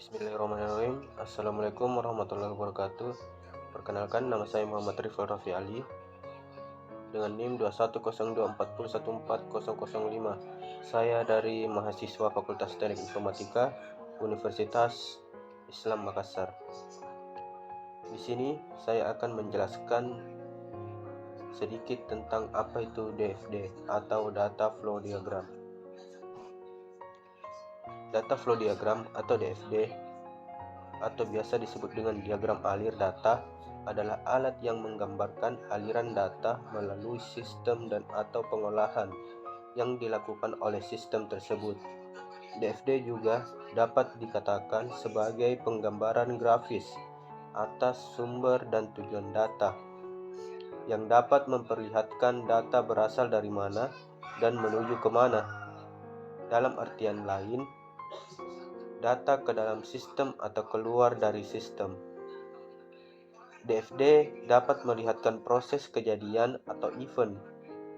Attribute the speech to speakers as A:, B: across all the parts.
A: Bismillahirrahmanirrahim. Assalamualaikum warahmatullahi wabarakatuh. Perkenalkan, nama saya Muhammad Rifal Raffi Ali dengan NIM 21024414005. Saya dari mahasiswa Fakultas Teknik Informatika Universitas Islam Makassar. Di sini saya akan menjelaskan sedikit tentang apa itu DFD atau Data Flow Diagram. Data Flow Diagram atau DFD atau biasa disebut dengan diagram alir data adalah alat yang menggambarkan aliran data melalui sistem dan atau pengolahan yang dilakukan oleh sistem tersebut. DFD juga dapat dikatakan sebagai penggambaran grafis atas sumber dan tujuan data yang dapat memperlihatkan data berasal dari mana dan menuju kemana. Dalam artian lain, data ke dalam sistem atau keluar dari sistem. DFD dapat melihatkan proses kejadian atau event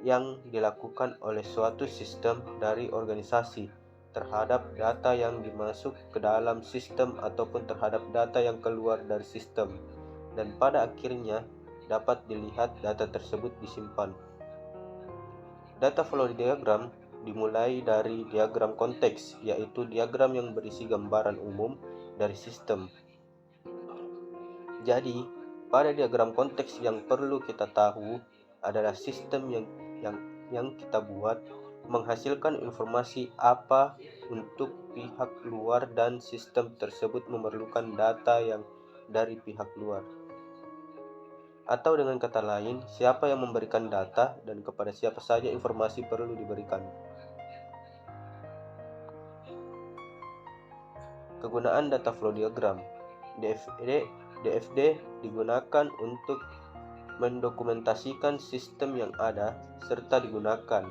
A: yang dilakukan oleh suatu sistem dari organisasi terhadap data yang dimasuk ke dalam sistem ataupun terhadap data yang keluar dari sistem, dan pada akhirnya dapat dilihat data tersebut disimpan. Data flow diagram dimulai dari diagram konteks, yaitu diagram yang berisi gambaran umum dari sistem. Jadi, pada diagram konteks yang perlu kita tahu adalah sistem yang kita buat menghasilkan informasi apa untuk pihak luar dan sistem tersebut memerlukan data yang dari pihak luar. Atau dengan kata lain, siapa yang memberikan data dan kepada siapa saja informasi perlu diberikan. Kegunaan data flow diagram. DFD digunakan untuk mendokumentasikan sistem yang ada serta digunakan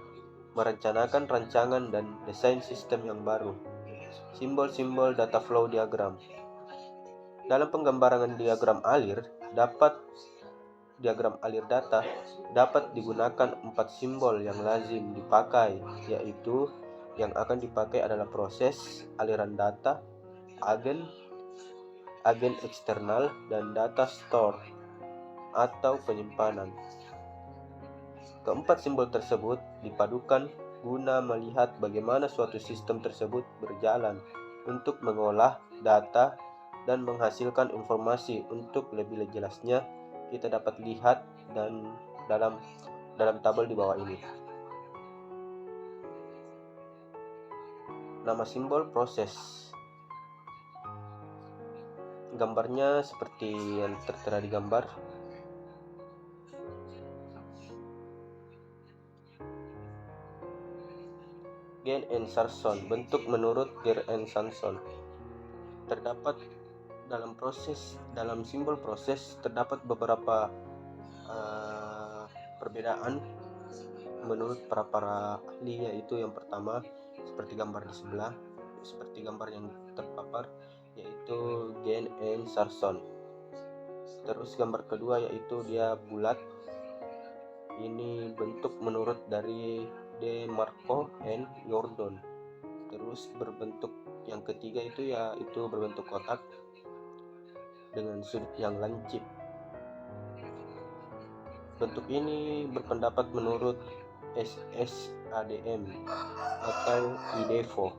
A: merencanakan rancangan dan desain sistem yang baru. Simbol-simbol data flow diagram. Dalam penggambaran diagram alir data dapat digunakan 4 simbol yang lazim dipakai, yaitu yang akan dipakai adalah proses, aliran data, agen eksternal, dan data store atau penyimpanan. Keempat simbol tersebut dipadukan guna melihat bagaimana suatu sistem tersebut berjalan untuk mengolah data dan menghasilkan informasi. Untuk lebih jelasnya, kita dapat lihat dan dalam tabel di bawah ini. Nama simbol proses. Gambarnya seperti yang tertera di gambar. Gen and Sarson, bentuk menurut Gen and Sarson. Terdapat dalam simbol proses terdapat beberapa perbedaan menurut para ahli, yaitu yang pertama seperti gambar di sebelah, seperti gambar yang terpapar, yaitu Gen and Sarson. Terus gambar kedua yaitu dia bulat, ini bentuk menurut dari De Marco and Jordan. Terus berbentuk yang ketiga itu berbentuk kotak dengan sudut yang lancip. Bentuk ini berpendapat menurut SSADM atau IDEFO,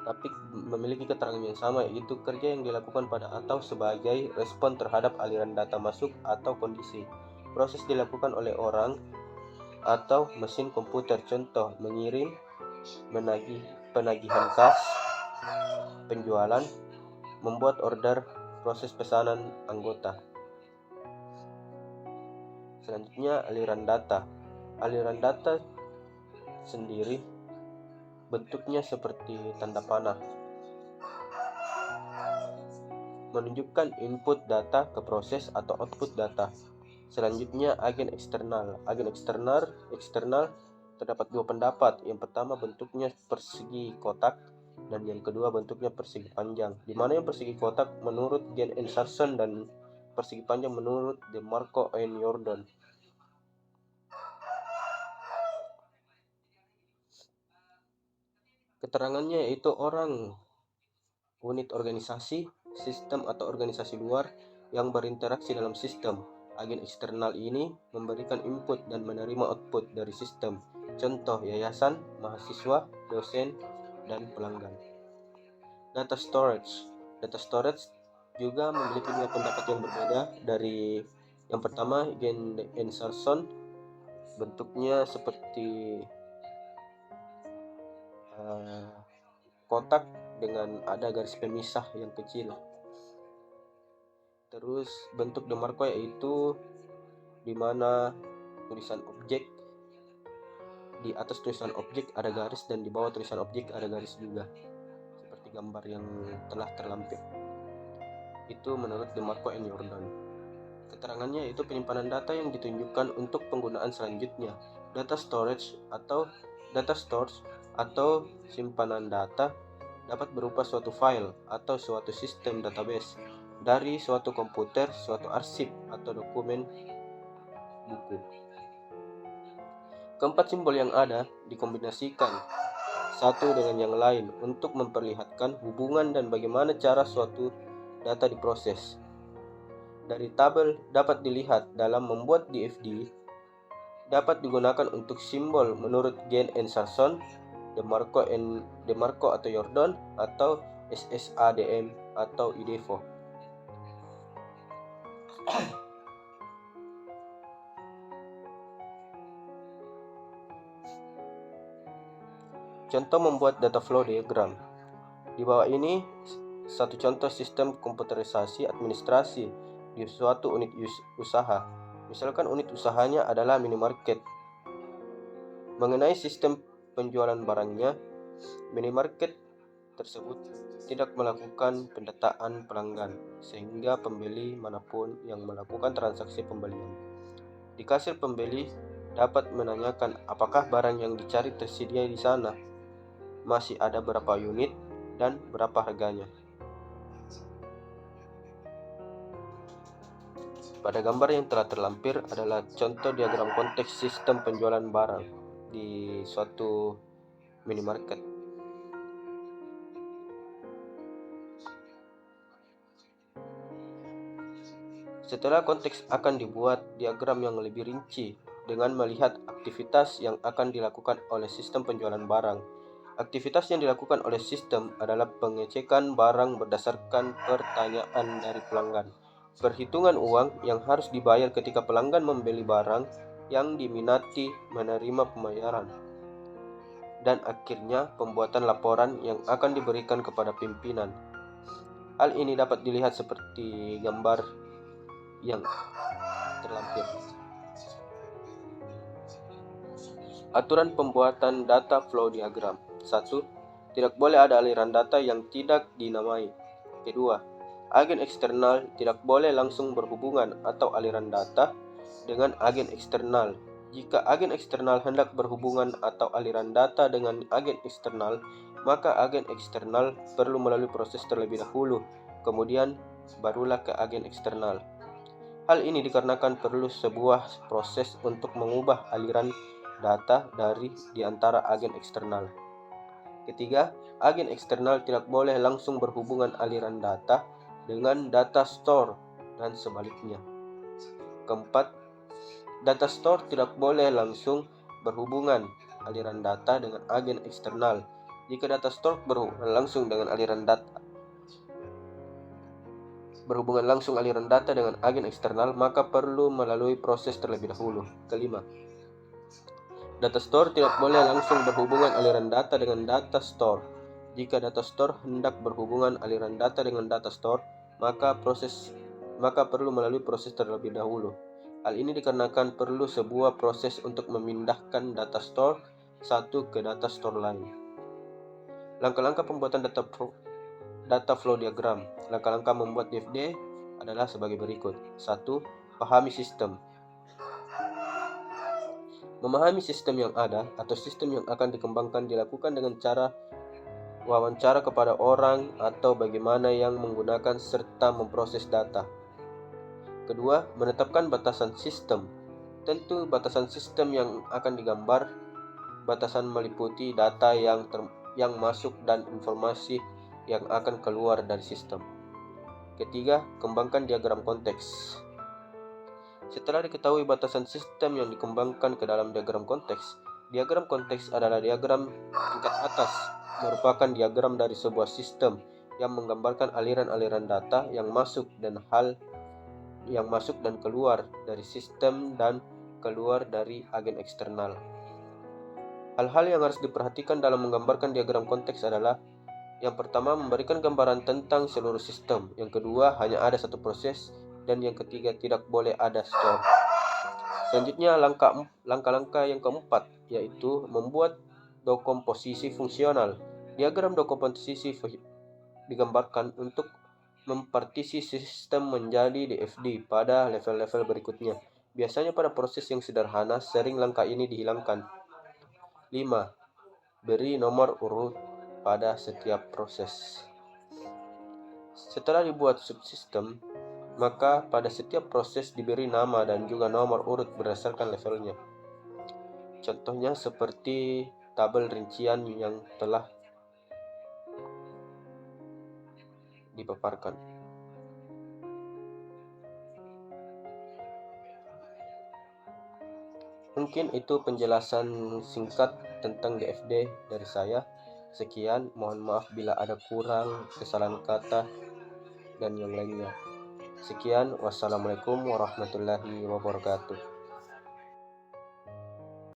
A: tapi memiliki keterangan yang sama, yaitu kerja yang dilakukan pada atau sebagai respon terhadap aliran data masuk atau kondisi. Proses dilakukan oleh orang atau mesin komputer, contoh mengirim, penagihan kas, penjualan, membuat order, proses pesanan anggota. Selanjutnya aliran data. Aliran data sendiri bentuknya seperti tanda panah, menunjukkan input data ke proses atau output data. Selanjutnya agen eksternal. Agen eksternal terdapat dua pendapat. Yang pertama bentuknya persegi kotak dan yang kedua bentuknya persegi panjang, di mana yang persegi kotak menurut Gen and Sarson dan persegi panjang menurut De Marco and Jordan. Keterangannya yaitu orang unit organisasi, sistem atau organisasi luar yang berinteraksi dalam sistem. Agen eksternal ini memberikan input dan menerima output dari sistem. Contoh yayasan, mahasiswa, dosen, dan pelanggan. Data storage. Data storage juga memiliki dua pendapat yang berbeda. Dari yang pertama, Gen Insertion, bentuknya seperti kotak dengan ada garis pemisah yang kecil. Terus bentuk DeMarco yaitu di mana tulisan objek, di atas tulisan objek ada garis dan di bawah tulisan objek ada garis juga, seperti gambar yang telah terlampir. Itu menurut DeMarco and Jordan. Keterangannya yaitu penyimpanan data yang ditunjukkan untuk penggunaan selanjutnya. Data storage atau simpanan data dapat berupa suatu file atau suatu sistem database dari suatu komputer, suatu arsip atau dokumen buku. Keempat simbol yang ada dikombinasikan satu dengan yang lain untuk memperlihatkan hubungan dan bagaimana cara suatu data diproses. Dari tabel dapat dilihat dalam membuat DFD dapat digunakan untuk simbol menurut Gen Insertion, DeMarco atau Jordan, atau SSADM atau IDEFO. Contoh membuat data flow diagram. Di bawah ini satu contoh sistem komputerisasi administrasi di suatu unit usaha. Misalkan unit usahanya adalah minimarket. Mengenai sistem penjualan barangnya, minimarket tersebut tidak melakukan pendataan pelanggan, sehingga pembeli manapun yang melakukan transaksi pembelian di kasir pembeli dapat menanyakan apakah barang yang dicari tersedia di sana, masih ada berapa unit, dan berapa harganya. Pada gambar yang telah terlampir adalah contoh diagram konteks sistem penjualan barang di suatu minimarket. Setelah konteks akan dibuat diagram yang lebih rinci dengan melihat aktivitas yang akan dilakukan oleh sistem penjualan barang. Aktivitas yang dilakukan oleh sistem adalah pengecekan barang berdasarkan pertanyaan dari pelanggan, perhitungan uang yang harus dibayar ketika pelanggan membeli barang yang diminati, menerima pembayaran, dan akhirnya pembuatan laporan yang akan diberikan kepada pimpinan. Hal ini dapat dilihat seperti gambar yang terlampir. Aturan pembuatan data flow diagram. 1. Tidak boleh ada aliran data yang tidak dinamai. Kedua, agen eksternal tidak boleh langsung berhubungan atau aliran data dengan agen eksternal. Jika agen eksternal hendak berhubungan atau aliran data dengan agen eksternal, maka agen eksternal perlu melalui proses terlebih dahulu, kemudian barulah ke agen eksternal. Hal ini dikarenakan perlu sebuah proses untuk mengubah aliran data di antara agen eksternal. Ketiga, agen eksternal tidak boleh langsung berhubungan aliran data dengan data store dan sebaliknya. Keempat, data store tidak boleh langsung berhubungan aliran data dengan agen eksternal. Jika data store berhubungan langsung aliran data dengan agen eksternal, maka perlu melalui proses terlebih dahulu. Kelima, data store tidak boleh langsung berhubungan aliran data dengan data store. Jika data store hendak berhubungan aliran data dengan data store, maka perlu melalui proses terlebih dahulu. Hal ini dikarenakan perlu sebuah proses untuk memindahkan data store satu ke data store lain. Langkah-langkah pembuatan data flow diagram. Langkah-langkah membuat DFD adalah sebagai berikut. 1. Pahami sistem. Memahami sistem yang ada atau sistem yang akan dikembangkan dilakukan dengan cara wawancara kepada orang atau bagaimana yang menggunakan serta memproses data. Kedua, menetapkan batasan sistem. Tentu batasan sistem yang akan digambar, batasan meliputi data yang masuk dan informasi yang akan keluar dari sistem. Ketiga, kembangkan diagram konteks. Setelah diketahui batasan sistem yang dikembangkan ke dalam diagram konteks adalah diagram tingkat atas, merupakan diagram dari sebuah sistem yang menggambarkan aliran-aliran data yang masuk dan keluar dari sistem dan keluar dari agen eksternal. Hal-hal yang harus diperhatikan dalam menggambarkan diagram konteks adalah: yang pertama, memberikan gambaran tentang seluruh sistem. Yang kedua, hanya ada satu proses. Dan yang ketiga, tidak boleh ada store. Selanjutnya, langkah-langkah yang keempat, yaitu membuat dekomposisi fungsional. Diagram dekomposisi digambarkan untuk mempartisi sistem menjadi DFD pada level-level berikutnya. Biasanya pada proses yang sederhana, sering langkah ini dihilangkan. 5. Beri nomor urut pada setiap proses. Setelah dibuat subsistem, maka pada setiap proses diberi nama dan juga nomor urut berdasarkan levelnya. Contohnya seperti tabel rincian yang telah dipaparkan. Mungkin itu penjelasan singkat tentang DFD dari saya. Sekian, mohon maaf bila ada kurang, kesalahan kata, dan yang lainnya. Sekian, wassalamualaikum warahmatullahi wabarakatuh.